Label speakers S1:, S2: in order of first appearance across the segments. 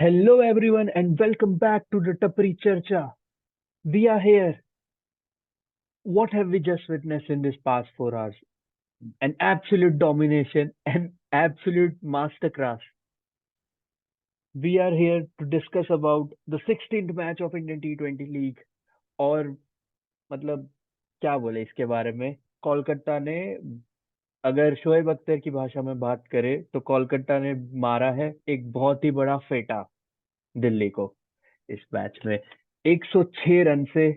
S1: Hello, everyone, and welcome back to the Tapri Charcha. We are here. What have we just witnessed in this past 4 hours? An absolute domination, an absolute masterclass. We are here to discuss about the 16th match of Indian T20 League. और मतलब क्या बोले इसके बारे में। कोलकाता ने, अगर शोएब अख्तर की भाषा में बात करें तो कोलकाता ने मारा है एक बहुत ही बड़ा फेटा दिल्ली को इस मैच में। 106 रन से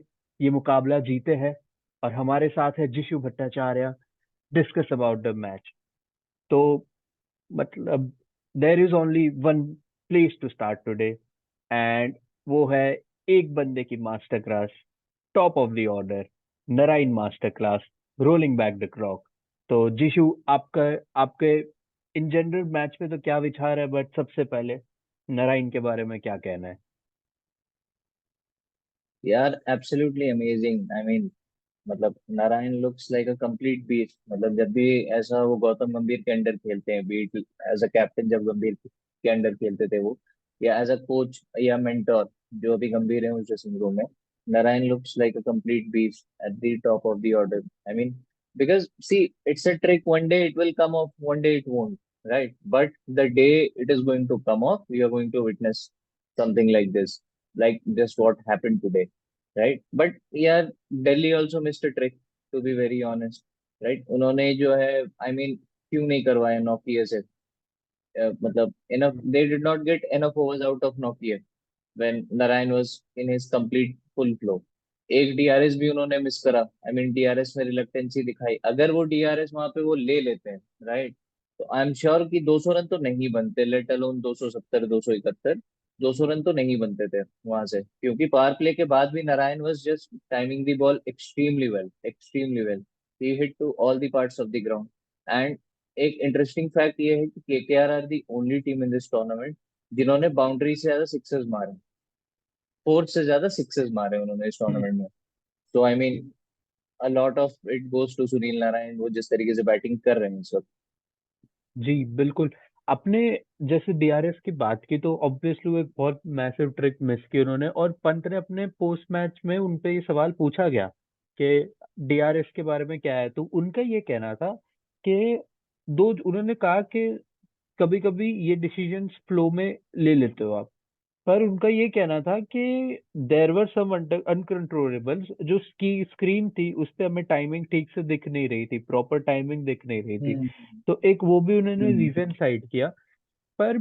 S1: ये मुकाबला जीते हैं। और हमारे साथ है Jishu Bhattacharya, discuss about the match. तो मतलब there is only one place to start today, and वो है एक बंदे की master class, top of the order, Narayan master class, rolling back the clock. तो जिशु, आपका आपके इन जनरल मैच पे तो क्या विचार है, बट सबसे पहले नारायण के बारे में क्या कहना है?
S2: यार एब्सोल्युटली अमेजिंग। आई मीन मतलब Narayan looks like a complete beast. मतलब जब भी ऐसा वो गौतम गंभीर के अंडर खेलते हैं, बीट एज अ कैप्टन जब गंभीर के अंडर खेलते थे वो, या एज अ कोच या मेंटोर जो अभी गंभीर है उस ड्रेसिंग रूम में, Narayan looks like a complete beast at the top of the order. I mean because see it's a trick, one day it will come off, one day it won't, right? But the day it is going to come off, we are going to witness something like this, like just what happened today, right? But yeah, Delhi also missed a trick, to be very honest, right? उन्होंने जो है, I mean, क्यों नहीं करवाया Nokia से? मतलब enough, they did not get enough overs out of Nokia when Narayan was in his complete full flow. एक DRS भी उन्होंने मिस करा। आई मीन डीआरएस में रिलक्टेंसी दिखाई। अगर वो डीआरएस वहां पे वो ले लेते हैं, राइट, तो आई एम श्योर कि 200 रन तो नहीं बनते, लेट अलोन 270, 271। 200 रन तो नहीं बनते थे वहां से, क्योंकि पावर प्ले के बाद भी Narayan was just timing the ball extremely well, extremely well. He hit to all the parts of the ground. And एक इंटरेस्टिंग फैक्ट ये है कि KKR are the only team in this tournament जिन्होंने boundary से ज्यादा सिक्सेस मारे। Fourth से ज्यादा सिक्सेस मारे उन्होंने इस
S1: हम्म।
S2: टूर्नामेंट में। तो I mean a lot of it goes to Sunil Narayan, वो जिस तरीके से बैटिंग कर रहे हैं इस वक्त।
S1: जी बिल्कुल। आपने जैसे डीआरएस की बात की तो ऑब्वियसली वो एक बहुत मैसिव ट्रिक मिस की उन्होंने, और पंत ने अपने पोस्ट मैच में उनपे ये सवाल पूछा गया कि डीआरएस के बारे में क्या है, तो उनका ये कहना था कि दो, उन्होंने कहा कि कभी कभी ये डिसीजंस फ्लो में ले लेते हो आप, पर उनका ये कहना था कि देयर वर सम अनकंट्रोलेबल्स, जो उसकी स्क्रीन थी उस पे हमें टाइमिंग ठीक से दिख नहीं रही थी, प्रॉपर टाइमिंग दिख नहीं रही थी।
S2: हम्म।
S1: तो एक वो भी उन्होंने
S2: हम्म।
S1: रीजन साइड किया। पर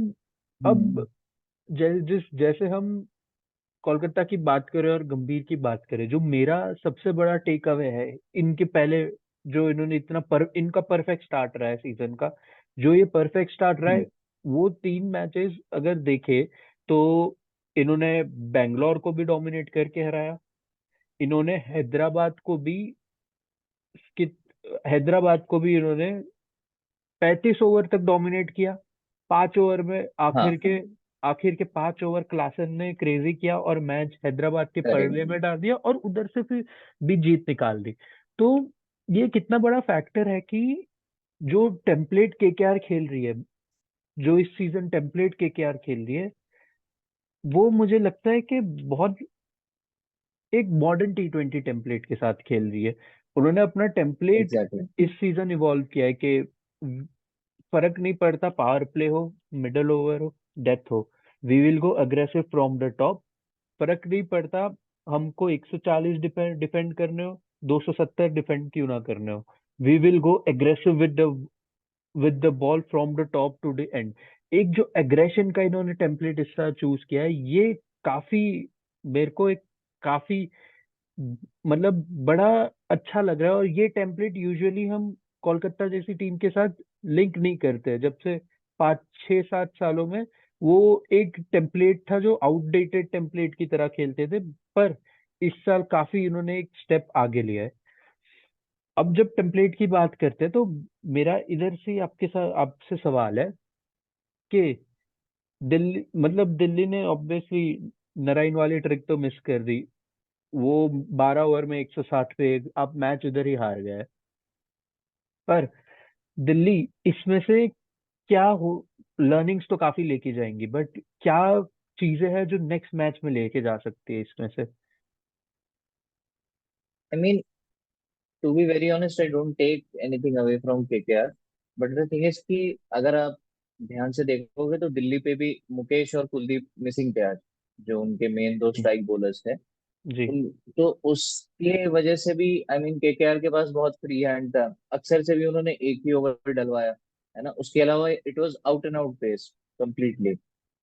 S1: अब
S2: हम्म।
S1: जैसे हम कोलकाता की बात करें और गंभीर की बात करें, जो मेरा सबसे बड़ा टेक अवे है इनके पहले, जो इन्होंने इनका परफेक्ट स्टार्ट रहा है सीजन का, जो ये परफेक्ट स्टार्ट रहा है,
S2: हम्म।
S1: वो 3 मैचेस अगर देखे तो इन्होंने बैंगलोर को भी डोमिनेट करके हराया। इन्होंने कि- हैदराबाद को भी इन्होंने 35 ओवर तक डोमिनेट किया। 5 ओवर में
S2: हाँ,
S1: आखिर के 5 ओवर क्लासन ने क्रेजी किया और मैच हैदराबाद के
S2: करेक्ट।
S1: पलड़े में डाल दिया, और उधर से फिर भी जीत निकाल दी। तो ये कितना बड़ा फैक्टर है कि जो टेम्पलेट केकेआर खेल रही है, जो इस सीजन टेम्पलेट केकेआर खेल रही है, वो मुझे लगता है कि बहुत एक मॉडर्न T20 टेम्पलेट के साथ खेल रही है। उन्होंने अपना टेम्पलेट
S2: एग्जैक्टली।
S1: इस सीजन इवॉल्व किया है कि फर्क नहीं पड़ता पावर प्ले हो, मिडल ओवर हो, डेथ हो, we will go aggressive from the top. फर्क नहीं पड़ता हमको 140 डिफेंड करने हो, 270 डिफेंड क्यों ना करने हो, we will go aggressive with the ball from the top to the end. एक जो एग्रेशन का इन्होंने टेम्पलेट इस तरह चूज किया है, ये काफी, मेरे को एक काफी मतलब बड़ा अच्छा लग रहा है। और ये टेम्पलेट यूजुअली हम कोलकाता जैसी टीम के साथ लिंक नहीं करते, जब से 5 6 7 सालों में वो एक टेम्पलेट था जो आउटडेटेड टेम्पलेट की तरह खेलते थे। पर इस साल काफी इन्होंने एक स्टेप आगे लिया है। अब जब टेम्पलेट की बात करते हैं तो मेरा इधर से आपके साथ आपसे सवाल है कि दिल्ली ने ऑब्वियसली नारायण वाली ट्रिक तो मिस कर दी। वो 12 ओवर में 160 पे आप मैच उधर ही हार गए। पर दिल्ली इसमें से क्या हो, लर्निंग्स तो काफी लेके जाएंगी, बट क्या चीजें हैं जो नेक्स्ट मैच में लेके जा सकती है इसमें से?
S2: I mean, to be very honest, I don't take anything away from KKR, but the thing is कि अगर आप ध्यान से देखोगे तो दिल्ली पे भी मुकेश और कुलदीप मिसिंग थे आज, जो उनके मेन दो
S1: जी।
S2: स्ट्राइक बॉलर्स थे।
S1: जी।
S2: उन तो उसके वजह से भी आई मीन केकेआर के पास बहुत फ्री हैंड था, अक्सर से भी उन्होंने एक ही ओवर डलवाया, है ना। उसके अलावा it was out and out pace completely,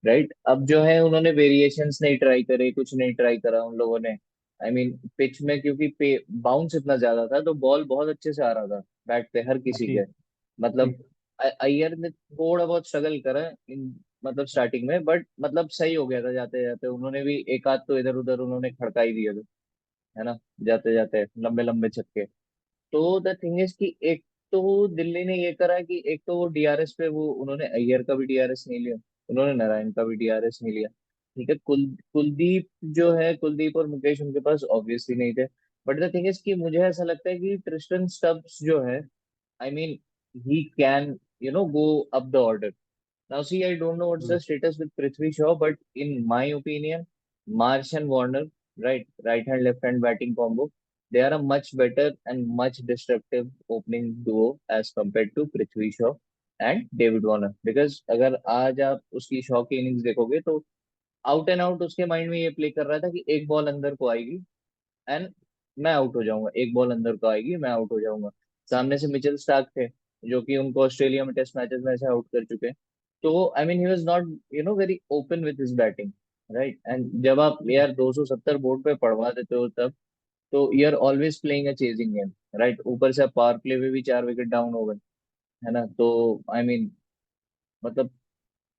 S2: right. अब जो है उन्होंने वेरिएशंस नहीं ट्राई करे, कुछ नहीं ट्राई करा उन लोगों ने। आई मीन पिच में क्योंकि बाउंस इतना ज्यादा था तो बॉल बहुत अच्छे से आ रहा था बैट पे हर किसी
S1: जी।
S2: के।
S1: जी।
S2: मतलब अय्यर ने थोड़ा बहुत स्ट्रगल करा इन मतलब स्टार्टिंग में, बट मतलब सही हो गया था जाते जाते। उन्होंने भी एक आध तो इधर उधर उन्होंने खड़का ही दिया था, है ना, जाते जाते लंबे लंबे छक्के। तो द थिंग इज कि एक तो दिल्ली ने ये करा कि एक तो वो डीआरएस पे वो उन्होंने अय्यर का भी डीआरएस नहीं लिया, उन्होंने नारायण का भी डीआरएस नहीं लिया। ठीक है, कुलदीप जो है, कुलदीप और मुकेश उनके पास ऑब्वियसली नहीं थे। बट द थिंग इज कि मुझे ऐसा लगता है कि ट्रिस्टन स्टब्स जो है, I mean he can go up the order. Now, see, I don't know what's the
S1: hmm.
S2: status with Prithvi Shaw, but in my opinion, Marsh and Warner, right hand, left hand batting combo, they are a much better and much disruptive opening duo as compared to Prithvi Shaw and David Warner. Because अगर आज आप उसकी शॉ की innings देखोगे तो out and out उसके mind में ये प्ले कर रहा था कि एक बॉल अंदर को आएगी एंड मैं आउट हो जाऊंगा, एक बॉल अंदर को आएगी मैं आउट हो जाऊंगा। सामने से मिचेल स्टार्क थे जो कि उनको ऑस्ट्रेलिया में टेस्ट मैचेस में ऐसे आउट कर चुके हैं। तो I mean he was not very open with his batting, right. And जब आप यार 270 बोर्ड पे पड़वा देते हो तब तो you are always playing a chasing game, right. ऊपर से पावर प्ले में भी 4 विकेट डाउन हो गए, है ना। तो आई मीन मतलब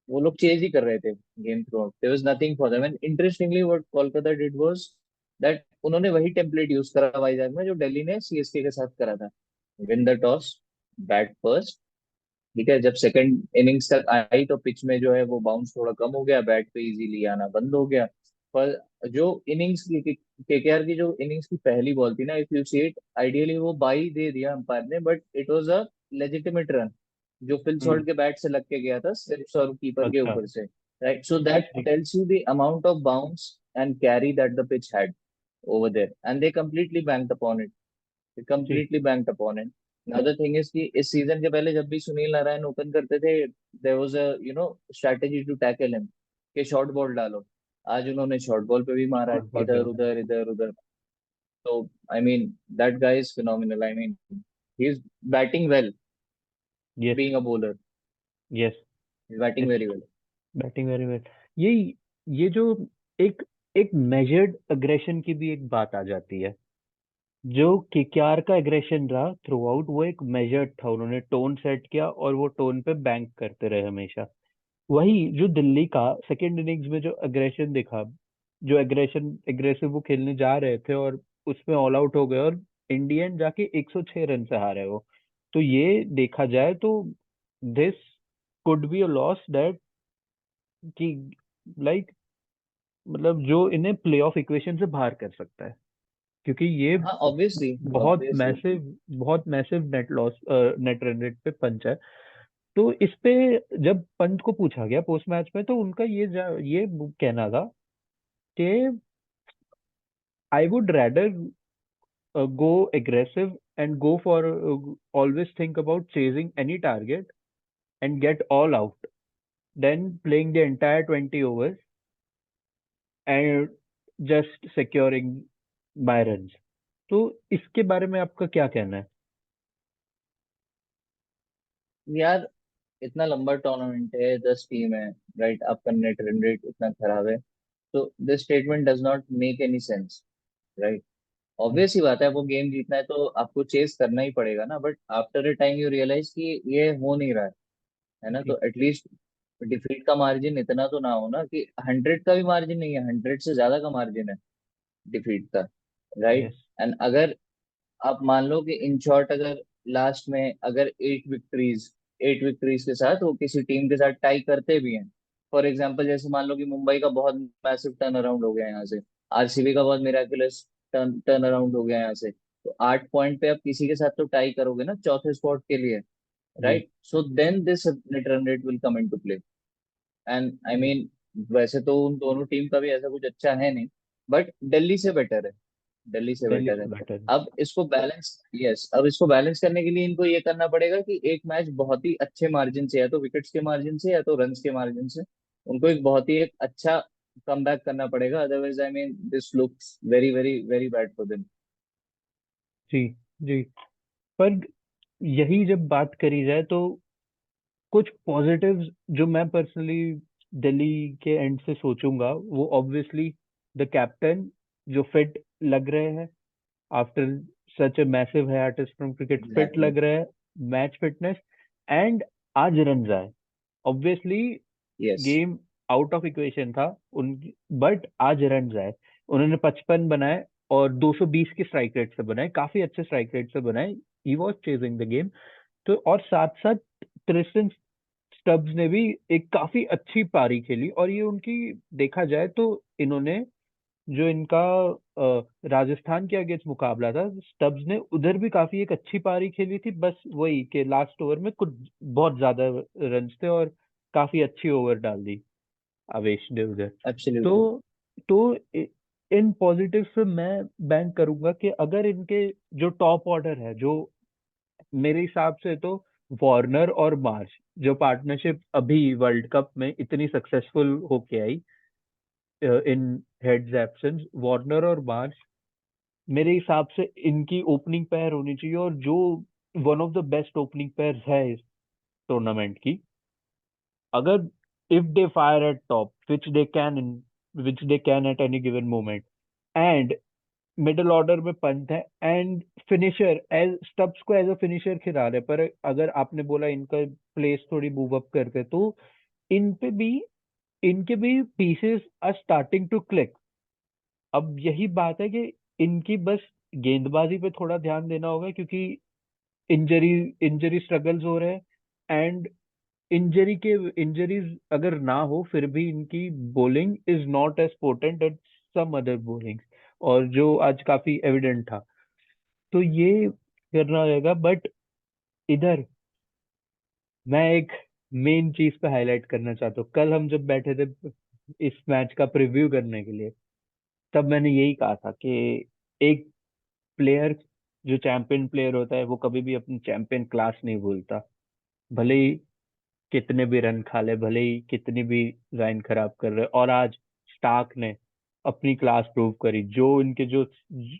S2: वो लोग चेज ही कर रहे थे game throughout, there was nothing for them. And interestingly what Kolkata did was that उन्होंने वही टेम्पलेट यूज करा वाइजैक में जो दिल्ली ने सीएसके के साथ करा था। Win the toss, bat first. ठीक है, जब सेकंड इनिंग्स तक आई तो पिच में जो है वो बाउंस थोड़ा कम हो गया, बैट पे इजीली आना बंद हो गया। पर जो इनिंग्स की केकेआर की जो इनिंग्स की पहली बॉल थी ना, if you see it, ideally वो बाई दे दिया अंपायर ने, but it was a legitimate run जो फिल
S1: हम्म।
S2: सॉल्ट के बैट से लग के गया था सिर्फ और कीपर के
S1: अच्छा।
S2: ऊपर से, राइट। सो दैट
S1: जी।
S2: Tells you the amount of bounce and carry that the pitch had over there, and they completely banked upon it. They
S1: जी।
S2: completely banked upon it. Now the thing is कि इस season के पहले जब भी Sunil Narayan open करते थे, there was a strategy to tackle him कि शॉर्ट बॉल डालो। आज उन्होंने शॉर्ट बॉल पे भी मारा है,
S1: शॉर्ट बॉल पे
S2: इधर
S1: मारा।
S2: उधर इधर उधर। तो I mean that guy is phenomenal. I mean he is batting well,
S1: yes.
S2: Being a bowler,
S1: yes.
S2: he's batting
S1: yes.
S2: very well.
S1: Batting very well. ये ये जो एक एक मेजर्ड अग्रेशन की भी एक बात आ जाती है। जो केकेआर का एग्रेशन रहा थ्रू आउट वो एक मेजर्ड था, उन्होंने टोन सेट किया और वो टोन पे बैंक करते रहे हमेशा। वही जो दिल्ली का सेकेंड इनिंग्स में जो अग्रेशन दिखा, जो एग्रेसिव वो खेलने जा रहे थे और उसमें ऑल आउट हो गए और इंडियन जाके 106 रन से हारे वो। तो ये देखा जाए तो this could be a loss that कि लाइक मतलब जो इन्हें प्लेऑफ इक्वेशन से बाहर कर सकता है, क्योंकि ये
S2: हाँ, ऑब्वियसली, ऑब्वियसली।
S1: बहुत massive net loss, net run rate पे पंच है। तो इस पे जब पंत को पूछा गया पोस्ट मैच में तो उनका ये कहना था कि I would rather go aggressive and go for always think about chasing any target and get all out than playing the entire 20 overs and just securing by runs। तो इसके बारे में आपका क्या कहना है?
S2: यार इतना लंबा टूर्नामेंट है, 10 टीम है, राइट। आपका नेट रन रेट इतना खराब है, तो this statement does not make any sense, right.
S1: Hmm.
S2: Obvious ही बात है, आपको गेम जीतना है तो आपको चेस करना ही पड़ेगा ना। But after a time you realize कि ये हो नहीं रहा है ना।
S1: जी।
S2: तो एटलीस्ट डिफीट का मार्जिन इतना तो ना हो ना कि 100 का भी मार्जिन नहीं है, 100 से ज्यादा का मार्जिन है डिफीट का, राइट।
S1: यस।
S2: एंड अगर आप मान लो कि इन शॉर्ट अगर लास्ट में अगर 8 विक्ट्रीज के साथ वो किसी टीम के साथ टाई करते भी हैं, फॉर एग्जांपल जैसे मान लो कि मुंबई का बहुत मैसिव टर्न अराउंड हो गया यहाँ से, आरसीबी का बहुत मिराकुलस टर्न टर्न अराउंड हो गया यहाँ से, तो 8 पॉइंट पे आप किसी के साथ तो टाई करोगे ना चौथे स्पॉट के लिए,
S1: जी।
S2: Right. So then this net run rate will come in to play. And I
S1: जी।
S2: मीन वैसे तो उन दोनों टीम का भी ऐसा कुछ अच्छा है नहीं, बट दिल्ली से बेटर है, दिल्ली से
S1: दिल्ली
S2: बेटर है।
S1: से बेटर।
S2: अब इसको बैलेंस, यस, अब इसको बैलेंस करने के लिए इनको ये करना पड़ेगा कि एक मैच बहुत ही अच्छे मार्जिन से, या तो विकेट्स के मार्जिन से या तो रन्स के मार्जिन से, उनको एक बहुत ही एक अच्छा कमबैक करना पड़ेगा, otherwise I mean this looks very very very bad for them.
S1: जी जी। पर यही जब बात करी जाए तो कुछ पॉजिटिव्स जो मैं पर्सनली दिल्ली के एंड से सोचूंगा, वो ऑब्वियसली द कैप्टन जो फिट लग रहे हैं after such a massive hiatus from cricket, fit
S2: exactly.
S1: लग रहे हैं, मैच फिटनेस। एंड आज रन आए, obviously
S2: yes.
S1: Game out of equation था उनकी, बट आज रन आए। उन्होंने 55 बनाए और 220 के स्ट्राइक रेट से बनाए, काफी अच्छे स्ट्राइक रेट से बनाए। He was chasing the game. तो और साथ साथ ट्रिस्टन स्टब्स ने भी एक काफी अच्छी पारी खेली। और ये उनकी, देखा जाए तो इन्होंने जो इनका राजस्थान के अगेंस्ट मुकाबला था, स्टब्स ने उधर भी काफी एक अच्छी पारी खेली थी। बस वही कि लास्ट ओवर में कुछ बहुत ज्यादा रन थे और काफी अच्छी ओवर डाल दी आवेश ने उधर।
S2: एब्सोल्युटली।
S1: तो इन पॉजिटिव पे मैं बैंक करूंगा कि अगर इनके जो टॉप ऑर्डर है, जो मेरे हिसाब से तो वार्नर और मार्श जो पार्टनरशिप अभी वर्ल्ड कप में इतनी सक्सेसफुल होके आई इन हेड्स एब्सेंस, वार्नर और मार्श मेरे हिसाब से इनकी ओपनिंग पेयर होनी चाहिए। और जो one of the best opening pair है इस टूर्नामेंट की, अगर if they fire eight top which they can at any given moment, and middle order में पंत है, एंड फिनिशर एज स्टब्स को एज अ फिनिशर खिला रहे, पर अगर आपने बोला इनका प्लेस थोड़ी मूव अप करते तो इन पे भी, इनके भी pieces are starting to click. अब यही बात है कि इनकी बस गेंदबाजी पे थोड़ा ध्यान देना होगा, क्योंकि इंजरी इंजरी स्ट्रगल्स हो रहे हैं। एंड इंजरीज अगर ना हो फिर भी इनकी bowling is not as potent at some other bowling, और जो आज काफी एविडेंट था। तो ये करना रहेगा। बट इधर मैं एक मेन चीज पे हाईलाइट करना चाहता हूँ। कल हम जब बैठे थे इस मैच का प्रीव्यू करने के लिए, तब मैंने यही कहा था कि एक प्लेयर जो चैंपियन प्लेयर होता है वो कभी भी अपनी चैंपियन क्लास नहीं भूलता। भले ही कितने भी रन खा ले, भले ही कितनी भी लाइन खराब कर रहे, और आज स्टार्क ने अपनी क्लास प्रूव करी। जो इनके जो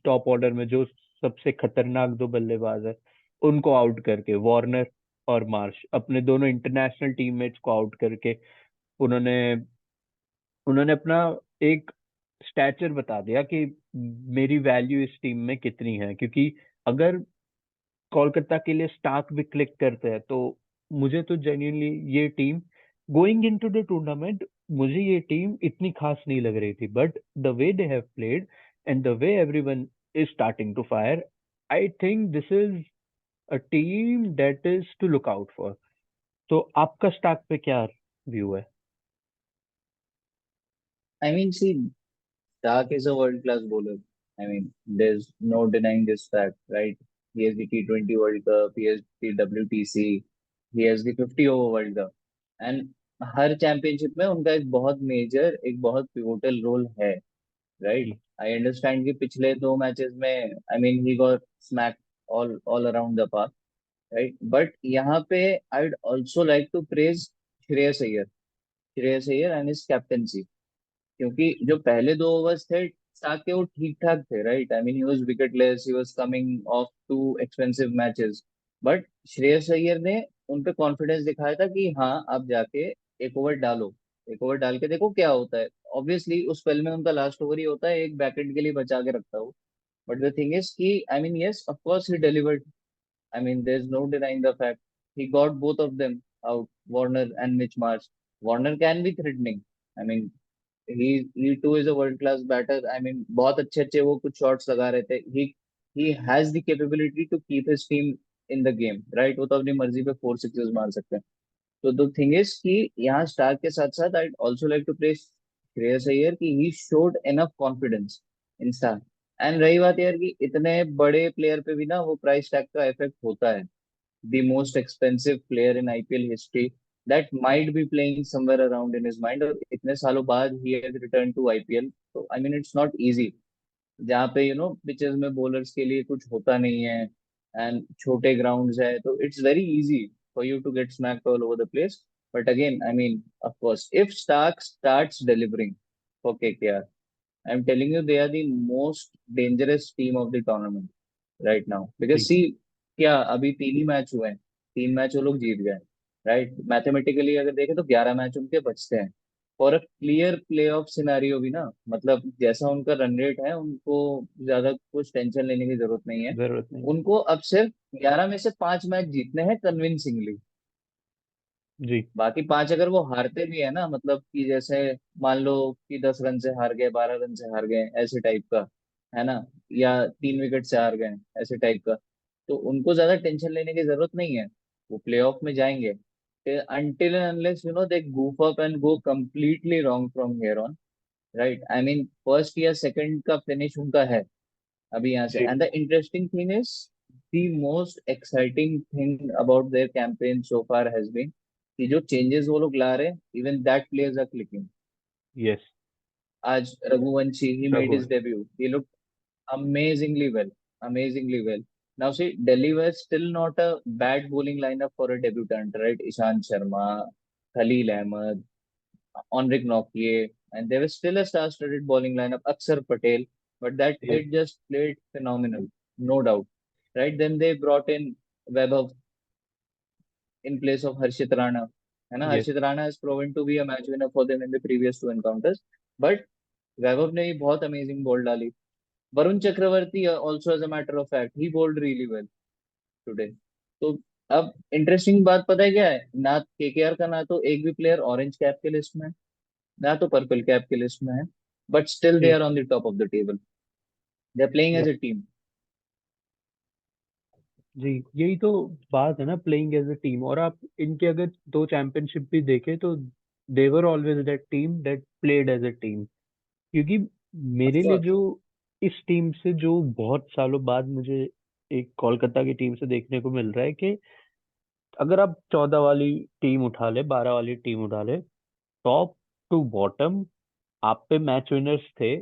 S1: टॉप ऑर्डर में जो सबसे खतरनाक दो बल्लेबाज है, उनको आउट करके, वार्नर और मार्श, अपने दोनों इंटरनेशनल टीममेट्स को आउट करके, उन्होंने उन्होंने अपना एक स्टैचर बता दिया कि मेरी वैल्यू इस टीम में कितनी है। क्योंकि अगर कोलकाता के लिए स्टार्क भी क्लिक करते हैं तो मुझे तो जेन्युइनली ये team going into the tournament, मुझे ये टीम इतनी खास नहीं लग रही थी। But the way they have played and the way everyone is starting to fire, I think this is a team that is to look out for. तो आपका स्टार्क पे क्या व्यू है?
S2: I mean see, Stark is a world-class bowler. I mean, there's no denying this fact, right? He has the T20 World Cup, he has the WTC, he has the 50 over World Cup, and हर championship में उनका एक बहुत major, एक बहुत pivotal role है, right?
S1: जी
S2: I understand कि पिछले दो मैचेस में I mean he got smack all all around the park, right? But यहाँ पे I would also like to praise Shreyas Iyer, Shreyas Iyer and his captaincy. क्योंकि जो पहले दो ओवर्स थे स्टार्क के, वो ठीक ठाक थे, right? I mean he was wicketless, he was coming of too expensive matches, but Shreyas Iyer ने उन पे कॉन्फिडेंस दिखाया था कि हाँ आप जाके एक ओवर डालो, एक ओवर डाल के देखो क्या होता है। ऑब्वियसली उस स्पेल में उनका लास्ट ओवर ही होता है, एक बैकएंड के लिए बचा के रखता हूँ, बट द थिंग इज कि I mean yes of course he delivered. I mean, there's no denying the fact he got both of them out, Warner and Mitch Marsh. Warner can be threatening. I mean, he too is a world class batter. I mean, बहुत अच्छे अच्छे वो कुछ shots लगा रहे थे. He has the capability to keep his team in the game, right? वो तो अपनी मर्जी पे फोर सिक्सेस मार सकते हैं. तो द थिंग इज कि यहाँ स्टार के साथ साथ I also like to place Shreyas Iyer कि he showed enough confidence in star. And रही बात यार कि इतने बड़े प्लेयर पे भी ना वो प्राइस टैग का इफेक्ट होता है, the most expensive player in IPL history, that might be playing somewhere around in his mind, और इतने सालों बाद he has returned to IPL. तो I mean it's not easy, जहाँ पे पिचेस में बॉलर्स के लिए कुछ होता नहीं है एंड छोटे ग्राउंड्स है, तो it's very easy for you to get smacked all over the place. But again I mean of course if Stark starts delivering for KKR, I'm telling you they are the most dangerous team of the tournament right now. Because
S1: जी
S2: see, क्या अभी 3 ही match हुए हैं, 3 match वो लोग जीत गए, right. Mathematically अगर देखें तो 11 मैच उनके बचते हैं for a clear play of scenario भी ना. मतलब जैसा उनका रन रेट है, उनको ज्यादा कुछ टेंशन लेने की जरूरत नहीं है.
S1: जरूरत नहीं है।
S2: उनको अब सिर्फ 11 में से 5 मैच जीतने हैं कन्विंसिंगली.
S1: जी
S2: बाकी 5 अगर वो हारते भी है ना, मतलब कि जैसे मान लो कि 10 रन से हार गए, 12 रन से हार गए, ऐसे टाइप का है ना, या 3 विकेट से हार गए, ऐसे टाइप का, तो उनको ज्यादा टेंशन लेने की जरूरत नहीं है. वो प्लेऑफ में जाएंगे until and unless they goof up and go completely wrong from here on, right. I mean first या सेकंड का फिनिश उनका है अभी यहाँ से.
S1: जी
S2: and the interesting thing is, the most exciting thing about their campaign so far has been कि जो चेंजेस वो लोग ला रहे हैं, even that players are clicking.
S1: Yes
S2: आज रघुवंशी ही मेड
S1: रघुवर
S2: his debut, he look amazingly well, amazingly well. Now see, Delhi was still not a bad bowling lineup for a debutant, right? Ishant Sharma, Khalil Ahmed, Enric Nortje, and there was still a star-studded bowling lineup, Akshar Patel, but that
S1: yes
S2: kid just played phenomenal, no doubt, right? Then they brought in Vaibhav in place of Harshit Rana, and
S1: yes
S2: Harshit Rana has proven to be a match winner for them in the previous 2 encounters, but Vaibhav ने भी बहुत amazing ball डाली. Varun Chakravarthy also as a matter of fact, he bowled really well today. तो अब interesting बात पता है क्या है, ना केकेआर का ना तो एक भी प्लेयर ऑरेंज कैप के लिस्ट में है, ना तो पर्पल कैप के लिस्ट में है, बट स्टिल दे
S1: जी
S2: are on the top of the table. They are playing as
S1: yes
S2: a team.
S1: जी यही तो बात है ना, प्लेइंग एज अ टीम। और आप इनके अगर दो चैंपियनशिप भी देखें तो they were always that team that played as a team. क्योंकि
S2: ऑफ
S1: मेरे लिए
S2: कोर्स.
S1: जो इस टीम से जो बहुत सालों बाद मुझे एक कोलकाता की टीम से देखने को मिल रहा है कि अगर आप 14 वाली टीम उठा ले, 12 वाली टीम उठा ले, टॉप टू बॉटम आप पे मैच विनर्स थे।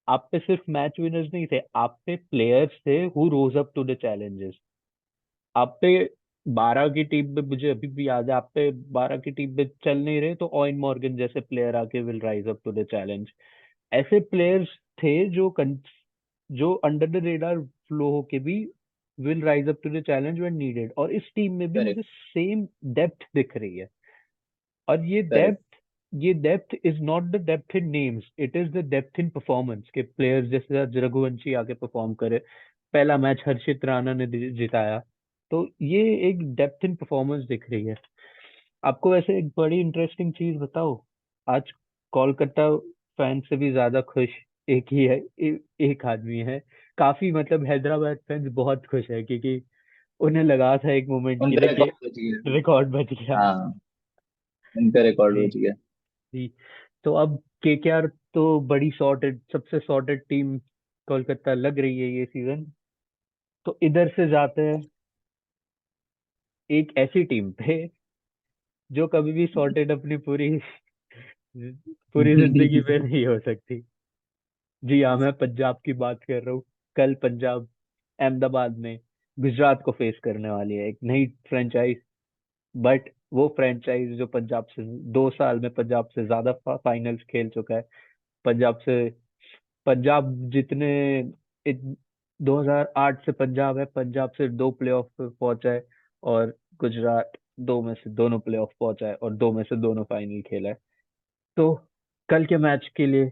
S1: आप पे सिर्फ मैच विनर्स नहीं थे, आप पे प्लेयर्स थे who rose up to the challenges. आप पे 12 की टीम में मुझे अभी भी याद है, आप पे 12 की टीम में चल नहीं रहे तो ऑयन मॉर्गन जैसे प्लेयर आके will rise up to the challenge. ऐसे प्लेयर्स थे जो अंडर द रेडार फ्लो होके भी will rise up to the challenge when needed. और इस टीम में भी मुझे
S2: करेक्ट.
S1: सेम डेप्थ दिख रही है। और
S2: करेक्ट.
S1: ये depth is not the depth in names, it is the depth in performance के प्लेयर्स जैसे आज रघुवंशी आके परफॉर्म करे। पहला मैच हर्षित राणा ने जिताया। तो ये एक डेप्थ इन परफॉर्मेंस दिख रही है। आपको वैसे एक बड़ी इंटरेस्टिंग चीज बताओ, आज कोलकाता फैन से भी ज्यादा खुश एक ही है, एक आदमी है। काफी मतलब हैदराबाद फैंस बहुत खुश है क्योंकि उन्हें लगा था एक मोमेंट के
S2: उनका
S1: लिए कि
S2: रिकॉर्ड बच गया.
S1: रिकॉर्ड बच गया।
S2: हाँ, उनका रिकॉर्ड
S1: जी
S2: बच गया.
S1: जी। तो अब केकेआर तो बड़ी सॉर्टेड, सबसे सॉर्टेड टीम कोलकाता लग रही है ये सीजन। तो इधर से जाते हैं एक ऐसी टीम पे जो कभी भी सॉर्टेड अपनी पूरी जिंदगी में नहीं हो सकती। जी हाँ, मैं पंजाब की बात कर रहा हूँ। कल पंजाब अहमदाबाद में गुजरात को फेस करने वाली है, एक नई फ्रेंचाइज। बट वो फ्रेंचाइज जो पंजाब से 2 साल में पंजाब से ज्यादा फाइनल्स खेल चुका है। पंजाब से पंजाब जितने 2008 से पंजाब है, पंजाब से 2 प्लेऑफ पहुंचा है। और गुजरात दो में से दोनों प्लेऑफ पहुंचा है और दो में से दोनों फाइनल खेला है। तो कल के मैच के लिए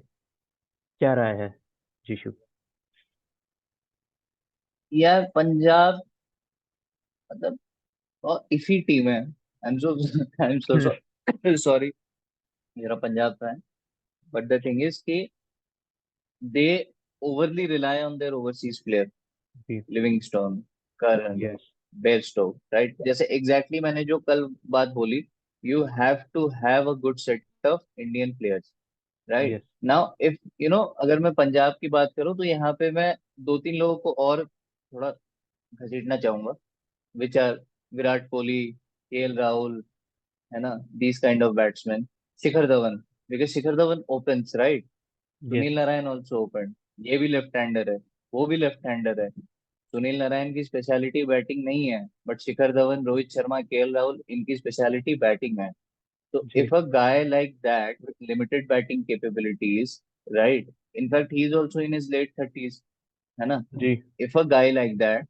S1: क्या राय है जीशु?
S2: यार पंजाब मतलब और इसी टीम है. आई एम सो सॉरी, मेरा पंजाब था. बट द थिंग इज कि they overly rely on their overseas player,
S1: जी
S2: Livingstone, Curran,
S1: yes
S2: Bairstow, right. जैसे एग्जैक्टली exactly मैंने जो कल बात बोली, you have to have a good set of Indian players, right.
S1: Yes
S2: now if अगर मैं पंजाब की बात करूं तो यहाँ पे मैं 2-3 लोगों को और थोड़ा घसीटना चाहूंगा, which are Virat Kohli, KL Rahul, है ना, these kind of batsman, Shikhar Dhawan, because Shikhar Dhawan opens right,
S1: yes
S2: Sunil Narine also open, ये भी लेफ्ट हैंडर है, वो भी लेफ्ट हैंडर है। सुनील नारायण की स्पेशलिटी बैटिंग नहीं है, बट शिखर धवन, रोहित शर्मा, केएल राहुल, इनकी स्पेशलिटी बैटिंग है। So
S1: जी
S2: if a guy like that with limited batting capabilities, right? In fact, he's also in his late 30s, है ना?
S1: जी
S2: If a guy like that,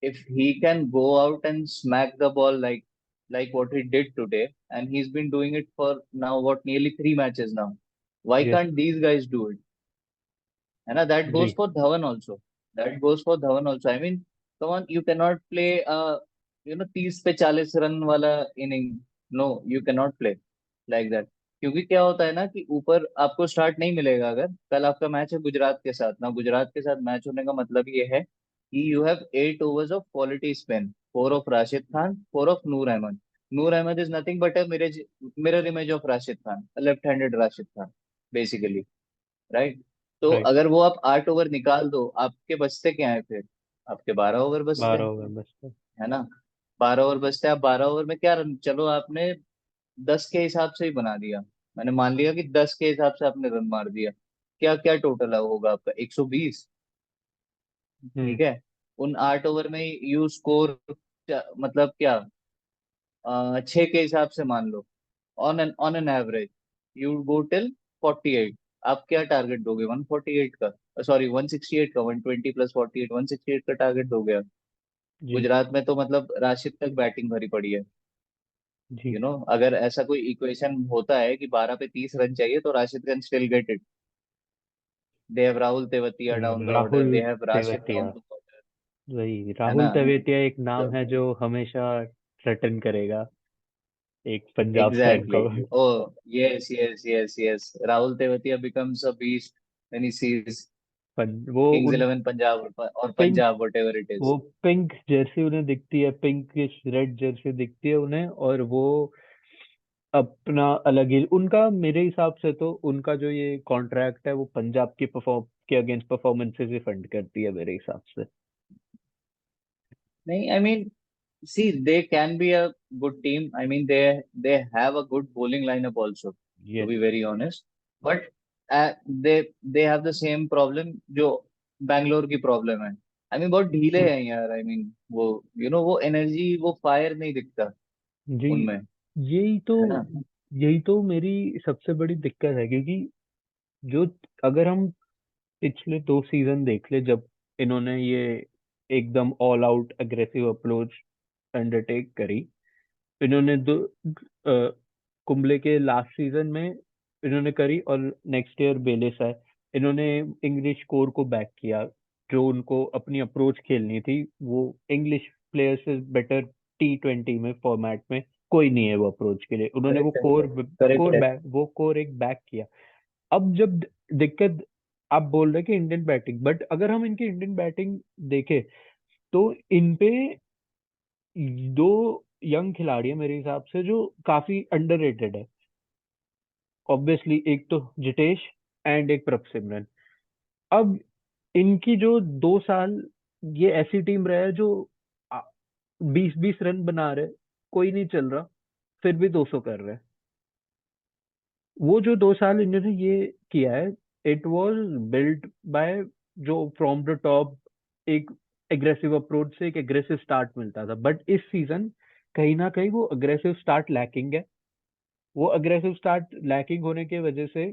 S2: if he can go out and smack the ball like what he did today, and he's been doing it for now what nearly 3 matches now, why
S1: yes
S2: can't these guys do it? है ना? That
S1: ji
S2: goes for Dhawan also. That goes for Dhawan also. I mean, come on, you cannot play 30 पे 40 run वाला inning. No, you cannot play like that. क्योंकि क्या होता है ना कि ऊपर आपको स्टार्ट नहीं मिलेगा. अगर कल आपका मैच है गुजरात के साथ ना, गुजरात के साथ मैच होने का मतलब ये है कि you have 8 overs of quality spin, 4 of Rashid Khan, 4 of Noor Ahmad. Noor Ahmad is nothing but a mirror image of Rashid Khan, left handed Rashid Khan basically, right? तो
S1: राइट
S2: अगर वो आप 8 ओवर निकाल दो, आपके बचते क्या है फिर? आपके 12 ओवर बचते
S1: 12
S2: हैं,
S1: ओवर बस तो।
S2: है ना? 12 ओवर बचते हैं. आप 12 ओवर में क्या रन, चलो आपने 10 के हिसाब से ही बना दिया, मैंने मान लिया कि 10 के हिसाब से आपने रन मार दिया, क्या क्या टोटल होगा आपका? 120.
S1: हम्म
S2: ठीक है. उन 8 ओवर में यू स्कोर, मतलब क्या, 6 के हिसाब से मान लो, on an average you go till 48. आप क्या टारगेट दोगे? 148 का, सॉरी 168 का, 120 प्लस 48, 168 का टारगेट दोगे आप.
S1: जी
S2: गुजरात में तो मतलब राशिद तक बैटिंग भरी पड़ी है.
S1: जी
S2: अगर ऐसा कोई इक्वेशन होता है कि 12 पे 30 रन चाहिए, तो Rashid can still get it. They have Rahul Tewatia down the order,
S1: Rahul
S2: they have Rashid
S1: Tewatia,
S2: down the order,
S1: वही
S2: है ना?
S1: राहुल तेवतिया एक नाम
S2: तो
S1: है जो हमेशा थ्रेटन करेगा एक पंजाब फैन
S2: एग्जैक्टली.
S1: को।
S2: Oh, yes yes yes yes, Rahul Tewatia becomes a beast when he sees
S1: वो
S2: किंग्स
S1: उन
S2: इलेवन पंजाब और
S1: pink
S2: Punjab whatever it
S1: वो
S2: इज.
S1: पिंक जर्सी उन्हें दिखती है, पिंक रेड जर्सी दिखती है उन्हें, और वो अपना अलग ही उनका, मेरे हिसाब से तो उनका जो ये कॉन्ट्रैक्ट है वो पंजाब की परफॉर्म के अगेंस्ट परफॉर्मेंसेस ही फंड करती है मेरे हिसाब से।
S2: नहीं, I mean, see, they can be a good team. I mean, they have a good bowling lineup also, to
S1: yes
S2: be very honest. But they they have the same problem जो बैंगलोर की problem है. I mean, बहुत ढीले हैं यार. I mean, वो वो energy, वो फायर नहीं दिखता
S1: जी
S2: उनमें,
S1: यही तो
S2: है ना?
S1: यही तो मेरी सबसे बड़ी दिक्कत है, क्योंकि जो अगर हम पिछले 2 सीजन देख ले, जब इन्होंने ये एकदम all out aggressive approach undertake करी, इन्होंने कुंबले के लास्ट सीजन में इन्होंने करी, और नेक्स्ट ईयर बेलिस आए, इन्होंने इंग्लिश कोर को बैक किया, जो उनको अपनी अप्रोच खेलनी थी, वो इंग्लिश प्लेयर से बेटर T20 में फॉर्मेट में कोई नहीं है वो अप्रोच के लिए, उन्होंने वो
S2: करेक्ट है,
S1: कोर
S2: करेक्ट है.
S1: वो कोर एक बैक किया। अब जब दिक्कत, आप बोल रहे कि इंडियन बैटिंग, बट अगर हम इनकी इंडियन बैटिंग देखें तो इनपे दो यंग खिलाड़ी है मेरे हिसाब से जो काफी अंडररेटेड है। ऑब्वियसली एक तो जितेश एंड एक प्रभसिमरन। अब इनकी जो 2 साल, ये ऐसी टीम रहा है जो 20-20 रन बना रहे, कोई नहीं चल रहा, फिर भी 200 कर रहे हैं। वो जो 2 साल इन्होंने ये किया है, इट वाज बिल्ट बाय, जो फ्रॉम द टॉप एक एग्रेसिव अप्रोच से एक एग्रेसिव स्टार्ट मिलता था, बट इस सीजन कहीं ना कहीं वो अग्रेसिव स्टार्ट लैकिंग है। वो अग्रेसिव स्टार्ट लैकिंग होने की वजह से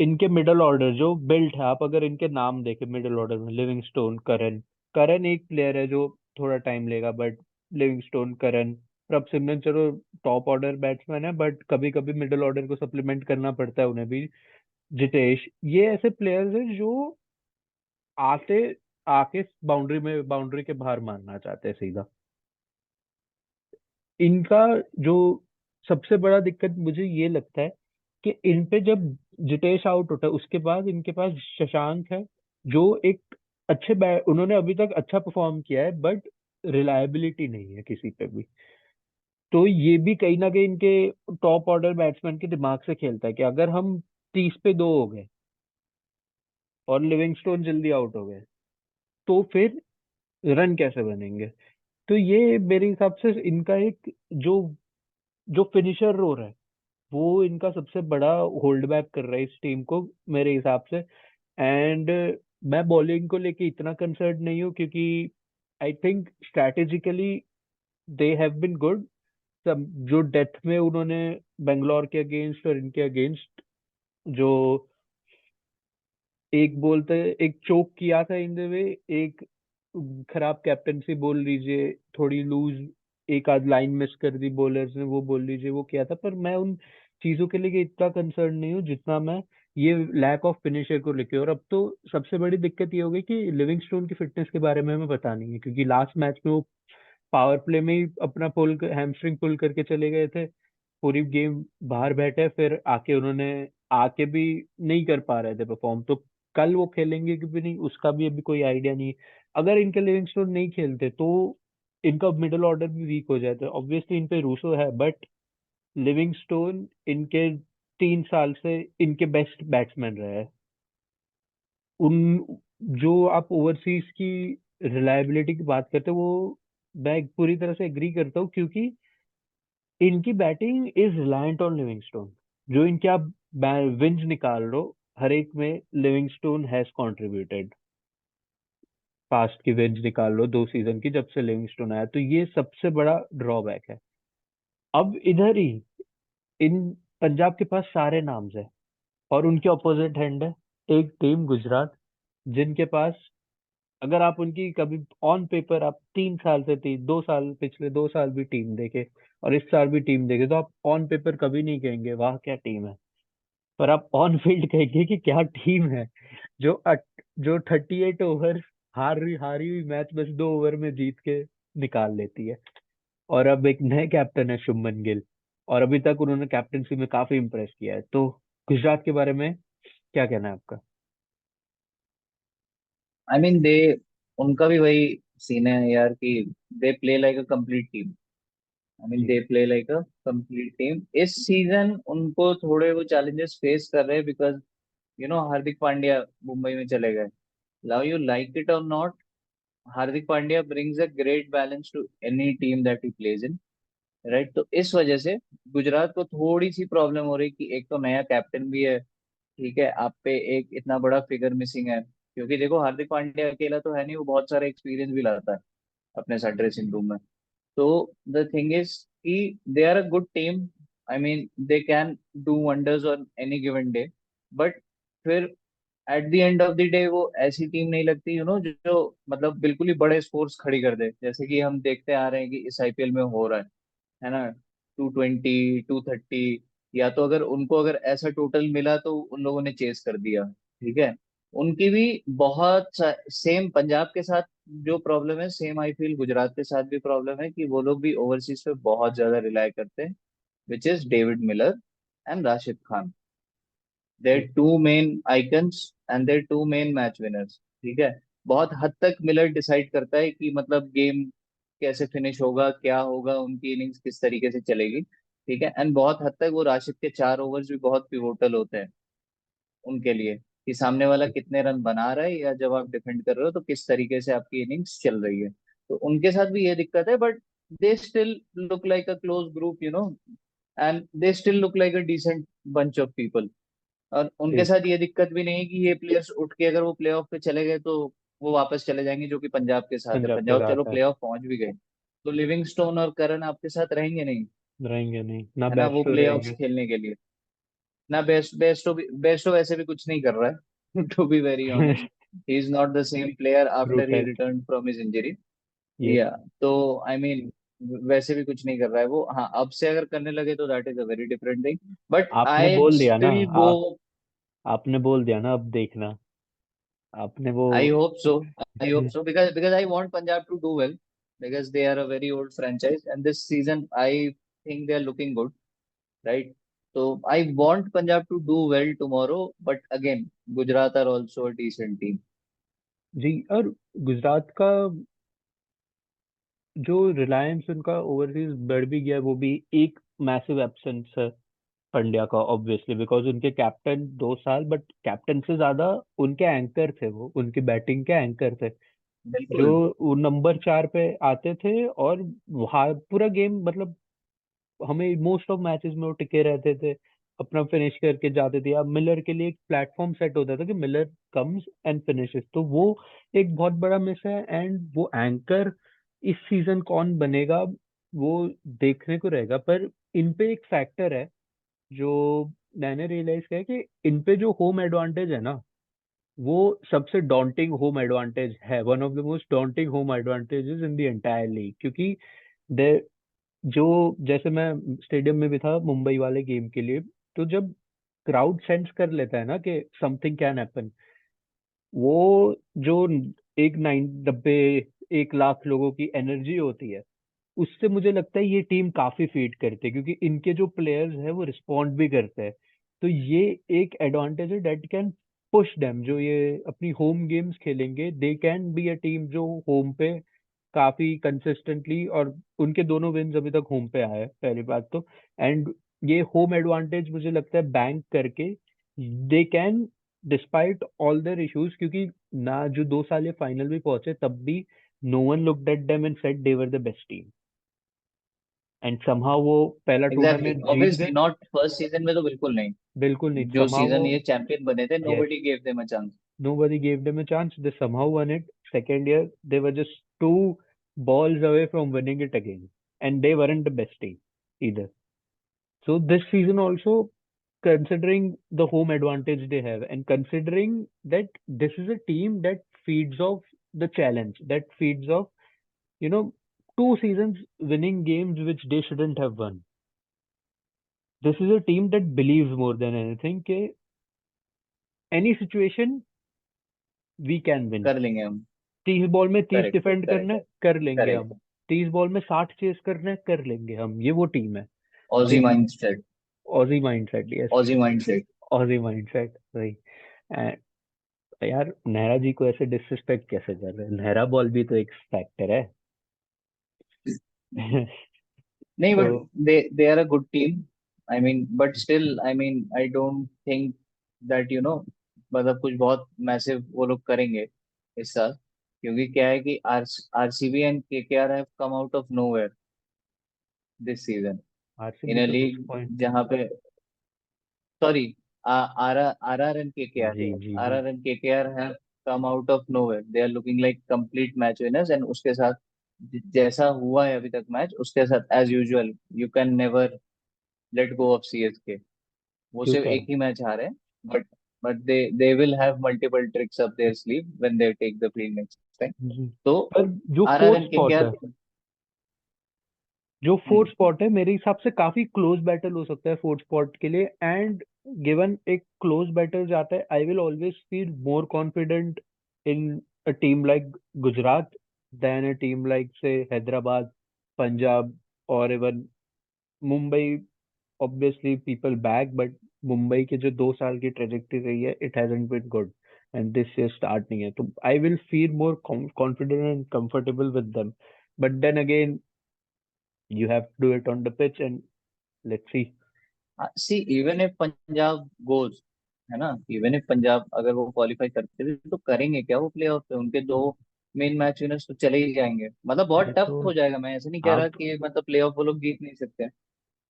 S1: इनके मिडल ऑर्डर जो बिल्ट है, आप अगर इनके नाम देखें मिडल ऑर्डर में, लिविंगस्टोन, करन, करन एक प्लेयर है जो थोड़ा टाइम लेगा, बट लिविंगस्टोन, करन, प्रभ सिमरन चलो टॉप ऑर्डर बैट्समैन है, बट कभी कभी मिडल ऑर्डर को सप्लीमेंट करना पड़ता है उन्हें भी। जितेश, ये ऐसे प्लेयर्स हैं जो आते आके बाउंड्री के बाहर मारना चाहते हैं सीधा। इनका जो सबसे बड़ा दिक्कत मुझे ये लगता है कि इन पे जब जितेश आउट होता है उसके बाद इनके पास शशांक है, जो एक उन्होंने अभी तक अच्छा परफॉर्म किया है, बट रिलायबिलिटी नहीं है किसी पे भी। तो ये भी कहीं ना कहीं इनके टॉप ऑर्डर बैट्समैन के दिमाग से खेलता है कि अगर हम 30 पे 2 हो गए और लिविंगस्टोन जल्दी आउट हो गए, तो फिर रन कैसे बनेंगे। तो ये मेरे हिसाब से इनका एक जो जो फिनिशर रोल है वो इनका सबसे बड़ा होल्ड बैक कर रहा है इस टीम को मेरे हिसाब से। एंड मैं बॉलिंग को लेके इतना कंसर्न नहीं हूँ, क्योंकि I think strategically they have been good. सब जो डेथ में उन्होंने बेंगलोर के अगेंस्ट और इनके अगेंस्ट जो एक बोलते एक चोक किया था इन द वे, एक खराब कैप्टनसी बोल लीजिए, थोड़ी लूज एक आध लाइन मिस कर दी बॉलर्स ने वो बोल लीजिए, वो किया था। पर मैं उन चीजों के लिए इतना कंसर्न नहीं हूँ जितना मैं ये लैक ऑफ फिनिशर को लेके। और अब तो सबसे बड़ी दिक्कत ये हो गई कि लिविंगस्टोन की फिटनेस के बारे में हमें पता नहीं है, क्योंकि लास्ट मैच में वो पावर प्ले में ही अपना पुल हैमस्ट्रिंग पुल करके चले गए थे, पूरी गेम बाहर बैठे, फिर आके उन्होंने आके भी नहीं कर पा रहे थे परफॉर्म। तो कल वो खेलेंगे कि भी नहीं उसका भी अभी कोई आइडिया नहीं है। अगर इनके लिविंगस्टोन नहीं खेलते तो इनका मिडिल ऑर्डर भी वीक हो जाता है। ऑब्वियसली इन पे रूसो है, बट लिविंगस्टोन इनके 3 साल से इनके बेस्ट बैट्समैन रहे हैं। उन जो आप ओवरसीज की रिलायबिलिटी की बात करते हो वो मैं पूरी तरह से एग्री करता हूँ, क्योंकि इनकी batting is reliant on Livingstone. जो इनके आप विंस निकाल लो, हर एक में लिविंगस्टोन हैज कंट्रीब्यूटेड। पास्ट की विंस निकाल लो 2 सीजन की, जब से लिविंगस्टोन आया, तो ये सबसे बड़ा ड्रॉबैक है। अब इधर ही इन पंजाब के पास सारे नाम्स है, और उनके ऑपोजिट हैंड है एक टीम गुजरात, जिनके पास अगर आप उनकी कभी ऑन पेपर आप 3 साल से 2 साल, पिछले 2 साल भी टीम देखे और इस साल भी टीम देखे, तो आप ऑन पेपर कभी नहीं कहेंगे वाह क्या टीम है, पर आप ऑन फील्ड कहेंगे कि क्या टीम है। जो जो 38 ओवर हारी हुई मैच बस 2 ओवर में जीत के निकाल लेती है। और अब एक नए कैप्टन है शुभमन गिल, और अभी तक उन्होंने कैप्टनसी में काफी इम्प्रेस किया है। तो गुजरात के बारे में क्या कहना है आपका?
S2: आई मीन दे, उनका भी वही सीन है यार कि they play like a complete team. I mean
S1: जी
S2: they play like a complete team. इस सीजन उनको थोड़े वो चैलेंजेस फेस कर रहे हैं बिकॉज हार्दिक पांड्या मुंबई में चले गए। लव यू लाइक इट और not, Hardik Pandya brings a great balance to any team that he plays in, right. तो इस वजह से गुजरात को थोड़ी सी प्रॉब्लम हो रही कि एक तो नया कैप्टन भी है, ठीक है, आप पे एक इतना बड़ा फिगर मिसिंग है। क्योंकि देखो हार्दिक पांड्या अकेला तो है नहीं, वो बहुत सारा एक्सपीरियंस भी लाता है अपने साथ ड्रेसिंग रूम में। तो द थिंग इज कि they are a good team. I mean they can do wonders on any given day, but फिर at the end of the day वो ऐसी टीम नहीं लगती जो मतलब बिल्कुल ही बड़े स्कोर्स खड़ी कर दे, जैसे कि हम देखते आ रहे हैं कि इस आईपीएल में हो रहा है ना। 220, 230, या तो अगर उनको अगर ऐसा टोटल मिला तो उन लोगों ने चेस कर दिया, ठीक है। उनकी भी बहुत सेम पंजाब के साथ जो प्रॉब्लम है, सेम आई फील गुजरात के साथ भी प्रॉब्लम है कि वो लोग भी ओवरसीज पे बहुत ज्यादा रिलाई करते हैं, which is David Miller and Rashid Khan. They're
S1: जी
S2: two main icons and they're two main match winners, ठीक है। बहुत हद तक मिलर डिसाइड करता है कि मतलब गेम कैसे फिनिश होगा, क्या होगा, उनकी इनिंग्स किस तरीके से चलेगी, ठीक है। एंड बहुत हद तक वो राशिद के 4 ओवर्स भी बहुत पिवोटल होते हैं उनके लिए, कि सामने वाला
S1: जी
S2: कितने रन बना रहा है या जब आप डिफेंड कर रहे हो तो किस तरीके से आपकी इनिंग्स चल रही है। तो उनके साथ भी ये दिक्कत है, but they still look like a close group, and they still look like a decent bunch of people. और उनके
S1: जी
S2: साथ ये दिक्कत भी नहीं है कि ये प्लेयर्स उठ के अगर वो प्लेऑफ पे चले गए तो वो वापस चले जाएंगे, जो कि पंजाब के साथ है।
S1: पंजाब के
S2: पंजाब चलो
S1: साथ है।
S2: प्लेऑफ पहुंच भी गए तो लिविंगस्टोन और करन आपके साथ रहेंगे नहीं,
S1: रहेंगे नहीं ना,
S2: है ना, वो
S1: बेस्ट तो
S2: प्लेऑफ्स
S1: रहेंगे।
S2: खेलने के लिए। ना बेस्टो वैसे भी कुछ नहीं कर रहा है to be very honest. He is not the same player
S1: true
S2: after he
S1: take.
S2: Return from his injury.
S1: Yes.
S2: या तो आई मीन वैसे भी कुछ नहीं कर रहा है वो। हाँ, अब से अगर करने लगे तो that is a very different thing, but
S1: आपने
S2: आई
S1: बोल दिया ना।
S2: Still go.
S1: आपने बोल दिया ना, अब देखना आपने वो।
S2: I hope so. I hope so because I want Punjab to do well because they are a very old franchise and this season I think they are looking good, right? So I want Punjab to do well tomorrow, but again, Gujarat are also a decent team.
S1: जी, और गुजरात का जो रिलायंस उनका overseas बढ़ भी गया, वो भी एक मैसिव एब्सेंस है पंड्या का, ऑब्वियसली बिकॉज उनके कैप्टन 2 साल, बट कैप्टन से ज्यादा उनके एंकर थे, वो उनकी बैटिंग के एंकर थे, जो
S2: बिल्कुल।
S1: वो नंबर 4 पे आते थे और वहाँ पूरा गेम मतलब हमें मोस्ट ऑफ मैचेस में वो टिके रहते थे, अपना फिनिश करके जाते थे। अब मिलर के लिए एक प्लेटफॉर्म सेट होता था कि मिलर कम्स एंड फिनिशेस, तो वो एक बहुत बड़ा मिस है। एंड वो एंकर इस सीजन कौन बनेगा वो देखने को रहेगा। पर इन पे एक फैक्टर है जो मैंने रियलाइज किया है कि इन पे जो होम एडवांटेज है ना, वो सबसे डॉन्टिंग होम एडवांटेज है, one of the most daunting home advantages in the entire league. क्योंकि दे जो जैसे मैं स्टेडियम में भी था मुंबई वाले गेम के लिए, तो जब क्राउड सेंस कर लेता है ना कि समथिंग कैन हैपन, वो जो एक 1 लाख लोगों की एनर्जी होती है, उससे मुझे लगता है ये टीम काफी फीड करती है, क्योंकि इनके जो प्लेयर्स हैं वो रिस्पॉन्ड भी करते हैं। तो ये एक एडवांटेज है दैट कैन पुश देम, जो ये अपनी होम गेम्स खेलेंगे they can be a team जो होम पे काफी कंसिस्टेंटली, और उनके दोनों विन्स अभी तक होम पे आए हैं पहली बात तो। एंड ये होम एडवांटेज मुझे लगता है बैंक करके they can, despite all their issues, क्योंकि ना जो 2 साल ये फाइनल भी पहुंचे तब भी no one looked at them and said they were the best team. And somehow वो पहला
S2: एग्जैक्टली,
S1: टूर्नामेंट जीत
S2: ऑब्वियसली
S1: गए।
S2: नॉट फर्स्ट सीजन में तो बिल्कुल नहीं।
S1: बिल्कुल नहीं,
S2: जो
S1: समहाउ वो,
S2: सीजन ये चैंपियन बने थे,
S1: yes,
S2: nobody gave them a chance.
S1: nobody gave them a chance, they somehow won it. Second year they were just 2 balls away from winning it again, and they weren't the best team either. So this season also, considering the home advantage they have, and considering that this is a team that feeds off the challenge, that feeds off, you know, 2 seasons winning games which they shouldn't have won. This is a team that believes more than anything कि any situation we can win.
S2: कर लेंगे हम।
S1: 30 ball में 30
S2: correct
S1: defend करना
S2: correct
S1: है, कर लेंगे हम।
S2: करेक्ट।
S1: 30 बॉल में 60 चेस करना है, कर लेंगे हम। ये वो टीम है।
S2: Aussie
S1: the
S2: mindset.
S1: Aussie mindset, yes,
S2: Aussie mindset.
S1: Aussie mindset, वही। And यार नेहरा जी को ऐसे डिसरिस्पेक्ट कैसे कर रहे हैं? नेहरा बॉल भी तो एक फैक्टर है।
S2: नहीं,
S1: तो
S2: but they are a good team. I mean, but still I mean, I don't think that मतलब कुछ बहुत मैसिव वो लोग करेंगे इस साल। क्योंकि क्या है कि RCB and KKR have come out of nowhere this season in
S1: RCB
S2: a
S1: तो
S2: लीग
S1: डिसअपॉइंट।
S2: जहाँ पे, sorry, R R R and KKR,
S1: जी जी
S2: आर
S1: जी।
S2: R and KKR have come out of nowhere, they are looking like complete match winners. And उसके साथ जैसा हुआ है अभी तक मैच, उसके साथ as usual you can never let go of CSK. वो
S1: क्यों
S2: सिर्फ
S1: क्या?
S2: एक ही मैच हारे, but they will have multiple tricks up their sleeve when they take the field next time.
S1: जी।
S2: तो
S1: पर जो
S2: R R
S1: fourth
S2: and
S1: spot
S2: KKR.
S1: है, जो फोर्थ स्पॉट है मेरे हिसाब से काफी क्लोज बैटल हो सकता है फोर्थ स्पॉट के लिए। एंड गिवन एक क्लोज बैटल जाता है, I will always feel more confident in a team like Gujarat than a team like say Hyderabad, Punjab, और even Mumbai. Obviously people back, but Mumbai के जो 2 साल की ट्रेजेक्टरी रही है it hasn't been good, and this year start नहीं है, तो I will feel more confident and comfortable with them. But then again you have to do it on the pitch, and let's see.
S2: See, even if Punjab goes, है ना, even if Punjab अगर वो qualify करते थे तो करेंगे क्या वो प्ले ऑफ पे? उनके दो मेन मैच विनर्स तो चले ही जाएंगे। मतलब बहुत
S1: ये
S2: टफ
S1: तो
S2: हो जाएगा। मैं ऐसे नहीं कह रहा
S1: आप
S2: कि मतलब प्ले ऑफ वो लोग जीत नहीं सकते,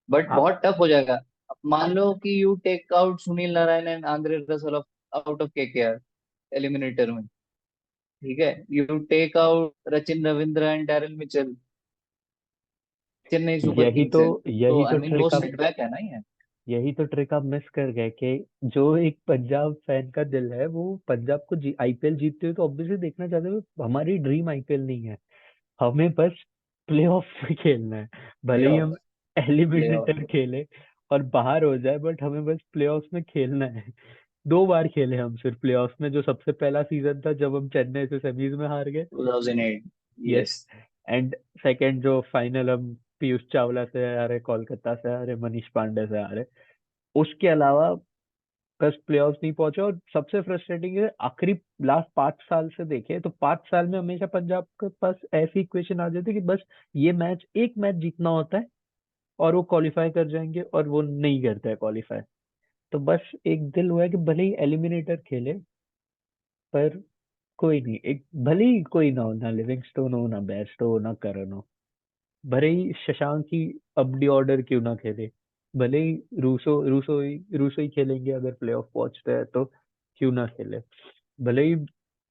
S2: बट
S1: आप
S2: बहुत टफ हो जाएगा। अब मान लो कि you take out Sunil Narine and Andre Russell of out of KKR eliminator में, ठीक है, you take out Sachin Ravindra and Daryl Mitchell Chennai super
S1: यही
S2: किंग्स
S1: तो
S2: से। तो
S1: यही
S2: आई
S1: तो
S2: मीन वो
S1: ट्रिक आप
S2: सेटबैक है ना ये।
S1: यही तो ट्रिक आप मिस कर गए कि जो एक पंजाब फैन का दिल है वो पंजाब को आईपीएल जीतते हुए तो ऑब्वियसली देखना चाहते हैं। हमारी ड्रीम आईपीएल नहीं है, हमें बस प्लेऑफ में खेलना है।
S2: प्ले
S1: भले ही
S2: ऑफ,
S1: हम
S2: प्ले ऑफ।
S1: एलिमिनेटर खेले और बाहर हो जाए, बट हमें बस प्लेऑफ्स में खेलना है। 2 बार खेले हम सिर्फ प्लेऑफ्स में, जो सबसे पहला सीजन था जब हम चेन्नई से सेमीज में हार गए।
S2: 2008।
S1: यस।
S2: यस।
S1: एंड सेकंड जो फाइनल हम पीयूष चावला से हारे, कोलकाता से हारे, मनीष पांडे से हारे। उसके अलावा बस प्लेऑफ्स नहीं पहुंचे। और सबसे फ्रस्ट्रेटिंग है, आखिरी लास्ट 5 साल से देखे तो 5 साल में हमेशा पंजाब के पास ऐसी इक्वेशन आ जाती है कि बस ये मैच, एक मैच जीतना होता है और वो क्वालिफाई कर जाएंगे, और वो नहीं करते हैं क्वालिफाई। तो बस एक दिल हुआ है कि भले ही एलिमिनेटर खेले, पर कोई नहीं, एक भले ही कोई ना हो, ना लिविंगस्टोन हो, ना बेयरस्टो हो, ना करन हो, भले ही शशांक ही अब डी ऑर्डर क्यों ना खेले, भले ही रूसो ही खेलेंगे, अगर प्लेऑफ पहुंचते हैं तो क्यों ना खेले। भले ही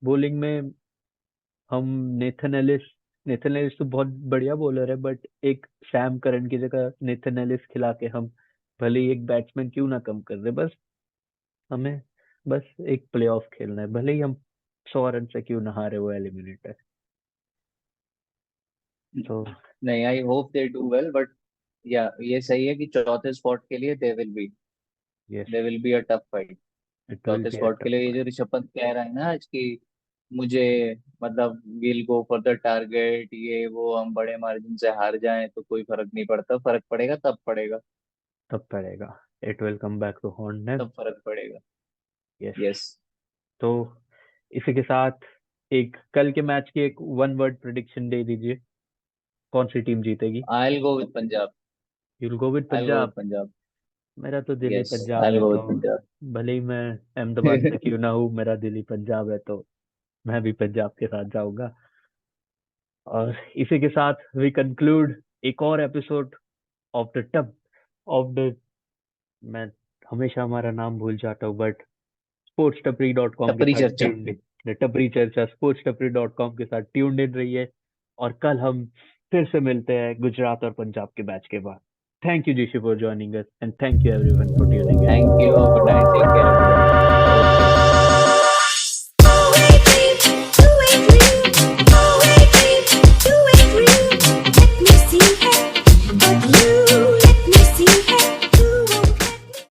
S1: बॉलिंग में हम नेथन एलिस नेथन एलिस तो बहुत बढ़िया बॉलर है, बट एक सैम करन की जगह नेथन एलिस खिला के हम भले ही एक बैट्समैन क्यों ना कम कर दे, बस हमें बस एक प्लेऑफ खेलना है, भले ही हम 100 रन से क्यों ना हारे, वो एलिमिनेट है। तो
S2: नहीं, I hope they do well, but या ये सही है कि चौथे स्पॉट के लिए
S1: yes,
S2: they will be a tough fight.
S1: It will
S2: चौथे
S1: बी अ
S2: स्पॉट के लिए ये
S1: टफ।
S2: जो ऋषभ पंत कह रहा है ना आज की, मुझे मतलब will go for the target, ये वो, हम बड़े मार्जिन से हार जाएं तो कोई फर्क नहीं पड़ता, फर्क पड़ेगा तब पड़ेगा,
S1: तब पड़ेगा, it will come back to haunt them.
S2: तब फर्क पड़ेगा।
S1: यस।
S2: यस।
S1: तो इसी के साथ एक कल के मैच की एक वन वर्ड प्रिडिक्शन दे दीजिए, कौन सी टीम जीतेगी?
S2: I will go with Punjab.
S1: You'll go with
S2: I will go with
S1: Punjab.
S2: Punjab.
S1: मेरा तो Delhi
S2: yes, I
S1: Punjab
S2: will
S1: है,
S2: गो
S1: तो
S2: विद पंजाब।
S1: भले ही मैं अहमदाबाद से क्यों ना हूँ, मेरा दिल्ली पंजाब है, तो मैं भी पंजाब के साथ जाऊंगा। और इसी के साथ वी कंक्लूड एक और episode of the top of the, मैं हमेशा हमारा नाम भूल जाता हूँ, बट स्पोर्ट्स टपरी डॉट कॉम के
S2: टपरी
S1: साथ
S2: चर्चा।
S1: ट्यून्ड इन, टपरी चर्चा स्पोर्ट्स टपरी डॉट कॉम के साथ ट्यून्ड इन रहिए। और कल हम फिर से मिलते हैं गुजरात और पंजाब के मैच के बाद। थैंक यू जीशी for joining us, and thank you everyone for tuning in.
S2: Thank you, good night, take care everyone.